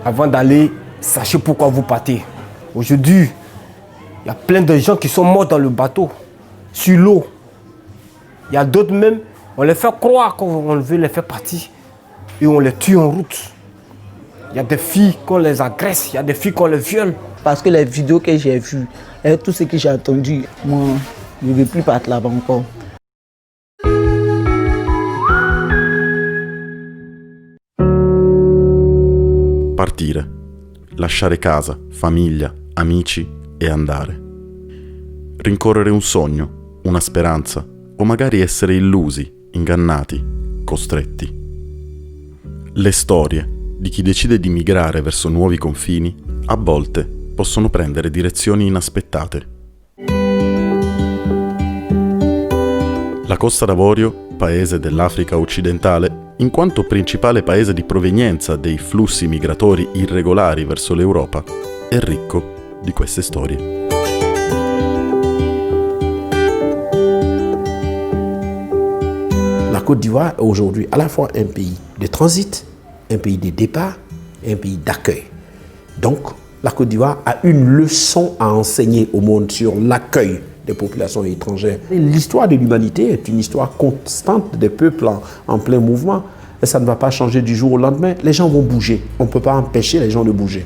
Avant d'aller, sachez pourquoi vous partez. Aujourd'hui, il y a plein de gens qui sont morts dans le bateau, sur l'eau. Il y a d'autres même, on les fait croire qu'on veut les faire partir et on les tue en route. Il y a des filles qu'on les agresse, il y a des filles qu'on les viole. Parce que les vidéos que j'ai vues et tout ce que j'ai entendu, moi, je ne veux plus partir là-bas encore. Partire, lasciare casa, famiglia, amici e andare. Rincorrere un sogno, una speranza o magari essere illusi, ingannati, costretti. Le storie di chi decide di migrare verso nuovi confini a volte possono prendere direzioni inaspettate. La Costa d'Avorio, paese dell'Africa occidentale, in quanto principale paese di provenienza dei flussi migratori irregolari verso l'Europa, è ricco di queste storie. La Côte d'Ivoire est aujourd'hui à la fois un pays de transit, un pays de départ et un pays d'accueil. Donc, la Côte d'Ivoire a une leçon à enseigner au monde sur l'accueil des populations étrangères. L'histoire de l'humanité est une histoire constante des peuples en plein mouvement. Et ça ne va pas changer du jour au lendemain. Les gens vont bouger. On ne peut pas empêcher les gens de bouger.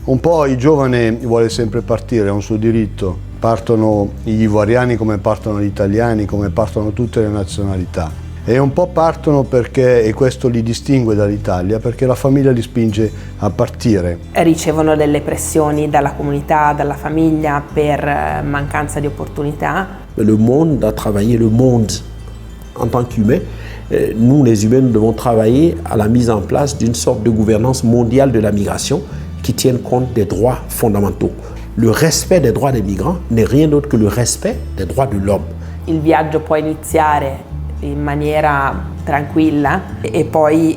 Un po' i giovani vuole sempre partire, è un suo diritto. Partono gli ivoriani come partono gli italiani, come partono tutte le nazionalità. E un po' partono perché, e questo li distingue dall'Italia, perché la famiglia li spinge a partire. Ricevono delle pressioni dalla comunità, dalla famiglia per mancanza di opportunità. Le monde doit travailler le monde en tant qu'humain. Nous, les humains, nous devons travailler à la mise en place d'une sorte de gouvernance mondiale de la migration qui tienne compte des droits fondamentaux. Le respect des droits des migrants n'est rien d'autre que le respect des droits de l'homme. Il viaggio può iniziare in maniera tranquilla e poi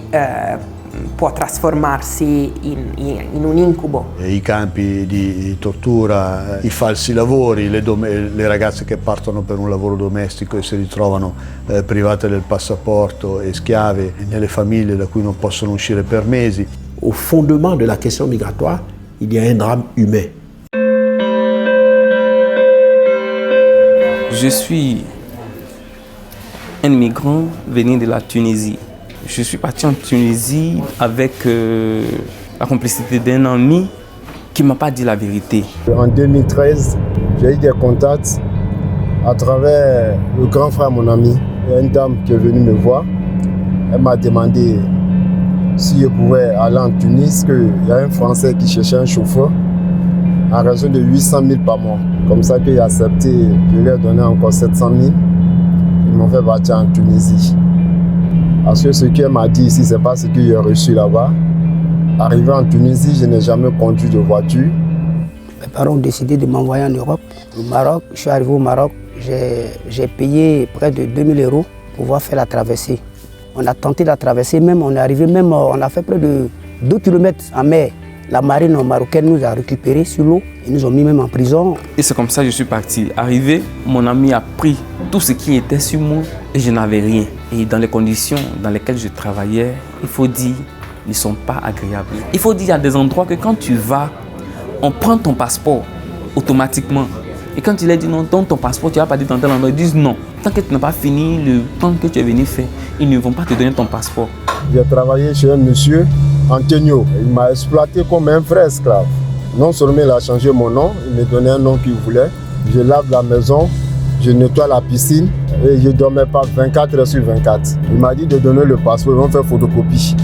può trasformarsi in un incubo. I campi di tortura, i falsi lavori, le ragazze che partono per un lavoro domestico e si ritrovano private del passaporto e schiave nelle famiglie da cui non possono uscire per mesi. Au fondement de la question migratoire, il y a un drame humain. Je suis un migrant venu de la Tunisie. Je suis parti en Tunisie avec la complicité d'un ami qui ne m'a pas dit la vérité. En 2013, j'ai eu des contacts à travers le grand frère de mon ami. Il y a une dame qui est venue me voir. Elle m'a demandé si je pouvais aller en Tunis, qu'il y a un Français qui cherchait un chauffeur à raison de 800 000 par mois. Comme ça que j'ai accepté, je lui ai donné encore 700 000. Ils m'ont fait partir en Tunisie. Parce que ce qu'elle m'a dit ici, ce n'est pas ce que j'ai reçu là-bas. Arrivé en Tunisie, je n'ai jamais conduit de voiture. Mes parents ont décidé de m'envoyer en Europe. Au Maroc, je suis arrivé au Maroc, j'ai payé près de 2 000 € pour pouvoir faire la traversée. On a tenté la traversée, même on est arrivé, même on a fait près de 2 km en mer. La marine marocaine nous a récupérés sur l'eau et nous ont mis même en prison. Et c'est comme ça que je suis parti. Arrivé, mon ami a pris tout ce qui était sur moi et je n'avais rien. Et dans les conditions dans lesquelles je travaillais, il faut dire, ne sont pas agréables. Il faut dire, il y a des endroits que quand tu vas, on prend ton passeport automatiquement. Et quand il a dit non, donne ton passeport, tu vas pas dire dans tel endroit, ils disent non. Tant que tu n'as pas fini le temps que tu es venu faire, ils ne vont pas te donner ton passeport. J'ai travaillé chez un monsieur, Antonio. Il m'a exploité comme un vrai esclave. Non seulement il a changé mon nom, il me donnait un nom qu'il voulait. Je lave la maison, je nettoie la piscine et je ne dormais pas 24 heures sur 24. Il m'a dit de donner le passeport, ils vont faire photocopie.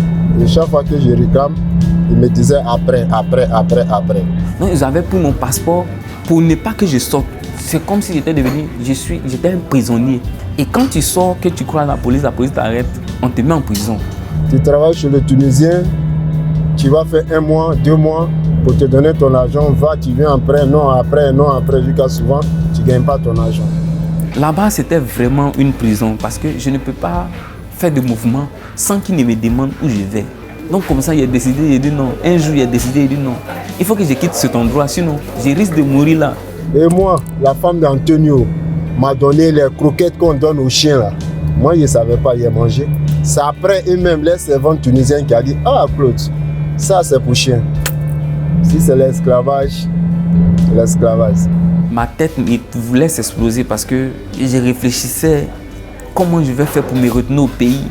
Et chaque fois que je réclame, il me disait après. Non, ils avaient pris mon passeport pour ne pas que je sorte. C'est comme si j'étais un prisonnier. Et quand tu sors, que tu crois à la police t'arrête, on te met en prison. Tu travailles chez le Tunisien, tu vas faire 1 mois, 2 mois pour te donner ton argent, tu viens après, jusqu'à souvent, tu ne gagnes pas ton argent. Là-bas, c'était vraiment une prison parce que je ne peux pas faire de mouvement sans qu'ils ne me demandent où je vais. Donc comme ça, j'ai décidé, j'ai dit non. Un jour, j'ai décidé, j'ai dit non. Il faut que je quitte cet endroit, sinon je risque de mourir là. Et moi, la femme d'Antonio m'a donné les croquettes qu'on donne aux chiens là. Moi, je ne savais pas y manger. C'est après eux-mêmes, les servantes tunisiennes qui ont dit « Ah Claude, Ça, c'est pour chien. Si c'est l'esclavage, l'esclavage. Ma tête me voulait s'exploser parce que je réfléchissais comment je vais faire pour me retenir au pays.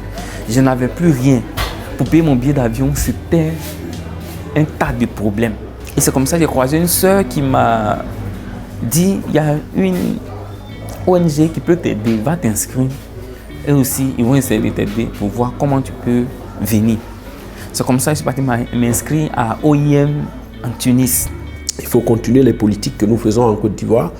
Je n'avais plus rien. Pour payer mon billet d'avion, c'était un tas de problèmes. Et c'est comme ça que j'ai croisé une sœur qui m'a dit, il y a une ONG qui peut t'aider, va t'inscrire. Et aussi, ils vont essayer de t'aider pour voir comment tu peux venir. C'est comme ça que je suis parti m'inscrire à OIM en Tunis. Il faut continuer les politiques que nous faisons en Côte d'Ivoire,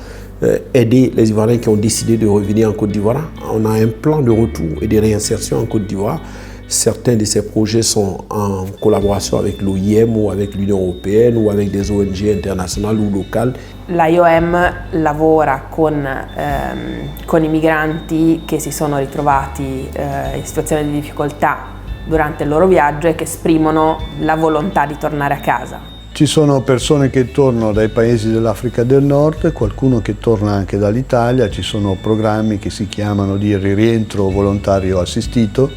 aider les Ivoiriens qui ont décidé de revenir en Côte d'Ivoire. On a un plan de retour et de réinsertion en Côte d'Ivoire. Certains de ces projets sont en collaboration avec l'OIM ou avec l'Unione Européenne ou avec des ONG internationales ou locales. L'IOM lavora con i migranti che si sono ritrovati in situazioni di difficoltà durante il loro viaggio e che esprimono la volontà di tornare a casa. Ci sono persone che tornano dai paesi dell'Africa del Nord, qualcuno che torna anche dall'Italia, ci sono programmi che si chiamano di rientro volontario assistito,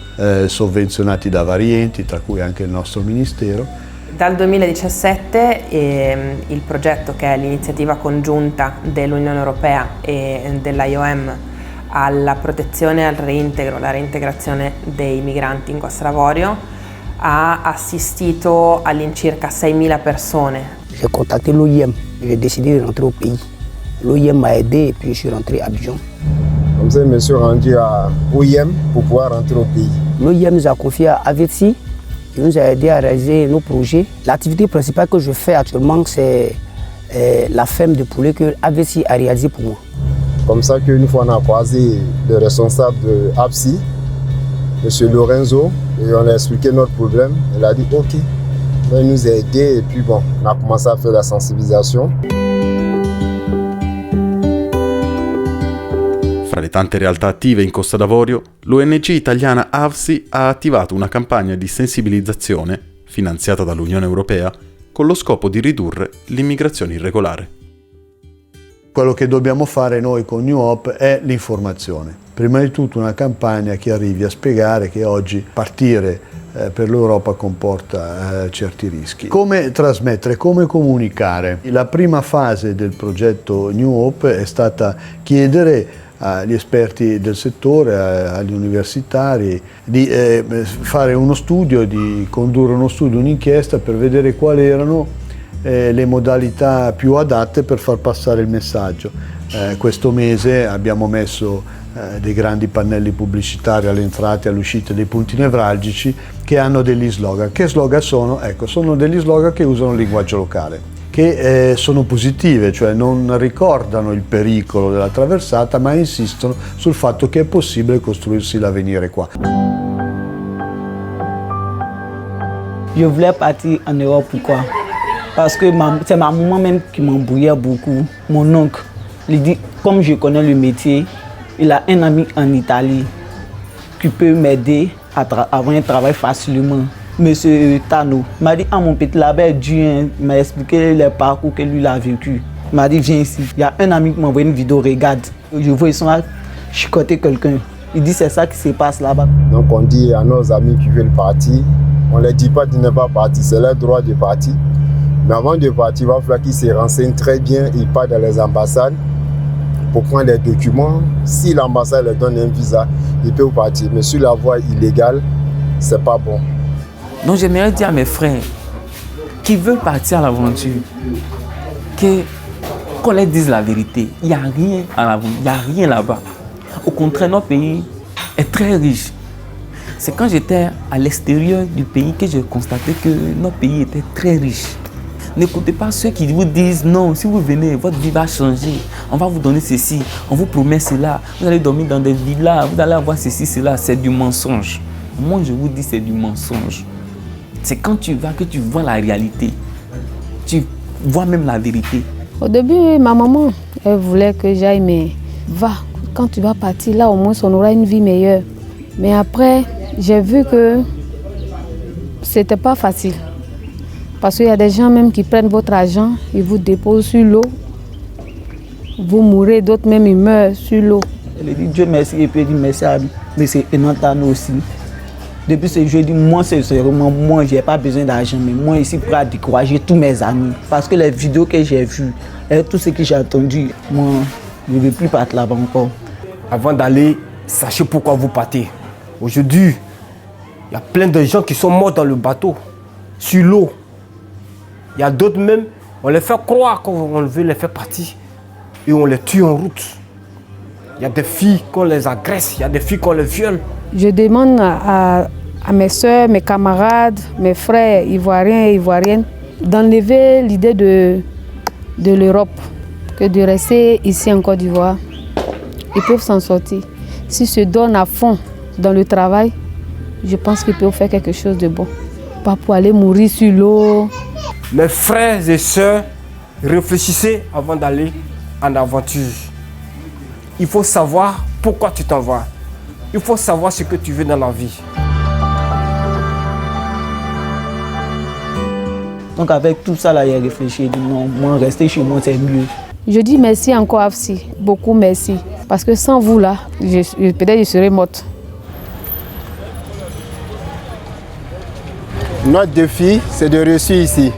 sovvenzionati da vari enti, tra cui anche il nostro Ministero. Dal 2017 il progetto, che è l'iniziativa congiunta dell'Unione Europea e dell'IOM alla protezione e al reintegro, la reintegrazione dei migranti in Costa d'Avorio, ha assistito all'incirca 6.000 persone. J'ai contacté l'OIM, j'ai décidé de rentrer au pays. L'OIM m'a aidé et puis je suis rentré à Abidjan. Comme ça, je me suis rendu à OIM pour pouvoir rentrer au pays. L'OIM nous a confié à Avetsi, il nous a aidé à réaliser nos projets. L'activité principale que je fais actuellement, c'est la ferme de poulet que Avetsi a réalisée pour moi. Comme ça qu'une fois on a croisé le responsable de APSI, M. Lorenzo, et on a expliqué notre problème. Il a dit OK. Il nous a aidés et puis bon, on a commencé à faire la sensibilisation. Fra le tante realtà attive in Costa d'Avorio, l'ONG italiana AVSI ha attivato una campagna di sensibilizzazione, finanziata dall'Unione Europea, con lo scopo di ridurre l'immigrazione irregolare. Quello che dobbiamo fare noi con New Hope è l'informazione. Prima di tutto una campagna che arrivi a spiegare che oggi partire per l'Europa comporta certi rischi. Come trasmettere, come comunicare? La prima fase del progetto New Hope è stata chiedere agli esperti del settore, agli universitari, di fare uno studio, di condurre uno studio, un'inchiesta per vedere quali erano le modalità più adatte per far passare il messaggio. Questo mese abbiamo messo dei grandi pannelli pubblicitari alle entrate e alle uscite dei punti nevralgici che hanno degli slogan. Che slogan sono? Ecco, sono degli slogan che usano il linguaggio locale, che sono positive, cioè non ricordano il pericolo della traversata, ma insistono sul fatto che è possibile costruirsi l'avvenire qua. Je voulais partir en Europe, pourquoi? Parce que c'est ma maman même qui m'embrouillait beaucoup. Mon oncle, il dit, comme je connais le métier, il a un ami en Italie qui peut m'aider à avoir un travail facilement. Monsieur Tano m'a dit, ah mon petit là-bas est dur, il m'a expliqué les parcours que lui a vécu. Il m'a dit, viens ici. Il y a un ami qui m'a envoyé une vidéo, regarde. Je vois, ils sont là chicoter quelqu'un. Il dit, c'est ça qui se passe là-bas. Donc on dit à nos amis qui veulent partir, on ne leur dit pas de ne pas partir, c'est leur droit de partir. Mais avant de partir, il va falloir qu'ils se renseignent très bien, ils partent dans les ambassades pour prendre les documents. Si l'ambassade leur donne un visa, ils peuvent partir. Mais sur la voie illégale, c'est pas bon. Donc j'aimerais dire à mes frères qui veulent partir à l'aventure qu'on leur dise la vérité. Il n'y a rien à l'aventure, il n'y a rien là-bas. Au contraire, notre pays est très riche. C'est quand j'étais à l'extérieur du pays que j'ai constaté que notre pays était très riche. N'écoutez pas ceux qui vous disent non, si vous venez, votre vie va changer. On va vous donner ceci, on vous promet cela. Vous allez dormir dans des villas, vous allez avoir ceci, cela. C'est du mensonge. Moi, je vous dis, c'est du mensonge. C'est quand tu vas que tu vois la réalité. Tu vois même la vérité. Au début, ma maman, elle voulait que j'aille, mais va, quand tu vas partir, là au moins on aura une vie meilleure. Mais après, j'ai vu que c'était pas facile. Parce qu'il y a des gens même qui prennent votre argent, ils vous déposent sur l'eau. Vous mourrez, d'autres même ils meurent sur l'eau. Elle dit Dieu merci et puis elle dit merci à M. Enantano aussi. Depuis ce jour, je dis, moi, c'est vraiment moi, je n'ai pas besoin d'argent, mais moi, ici, pour décourager tous mes amis. Parce que les vidéos que j'ai vues, et tout ce que j'ai entendu, moi, je ne veux plus partir là-bas encore. Avant d'aller, sachez pourquoi vous partez. Aujourd'hui, il y a plein de gens qui sont morts dans le bateau, sur l'eau. Il y a d'autres même, on les fait croire qu'on veut les faire partir et on les tue en route. Il y a des filles qu'on les agresse, il y a des filles qu'on les viole. Je demande à mes soeurs, mes camarades, mes frères ivoiriens et ivoiriennes d'enlever l'idée de l'Europe, que de rester ici en Côte d'Ivoire. Ils peuvent s'en sortir. S'ils se donnent à fond dans le travail, je pense qu'ils peuvent faire quelque chose de bon. Pas pour aller mourir sur l'eau. Mes frères et sœurs, réfléchissez avant d'aller en aventure. Il faut savoir pourquoi tu t'en vas. Il faut savoir ce que tu veux dans la vie. Donc avec tout ça, là, il a réfléchi. Il dit non, moi, rester chez moi, c'est mieux. Je dis merci encore, Afsi. Beaucoup merci. Parce que sans vous, là, peut-être je serais morte. Notre défi, c'est de réussir ici.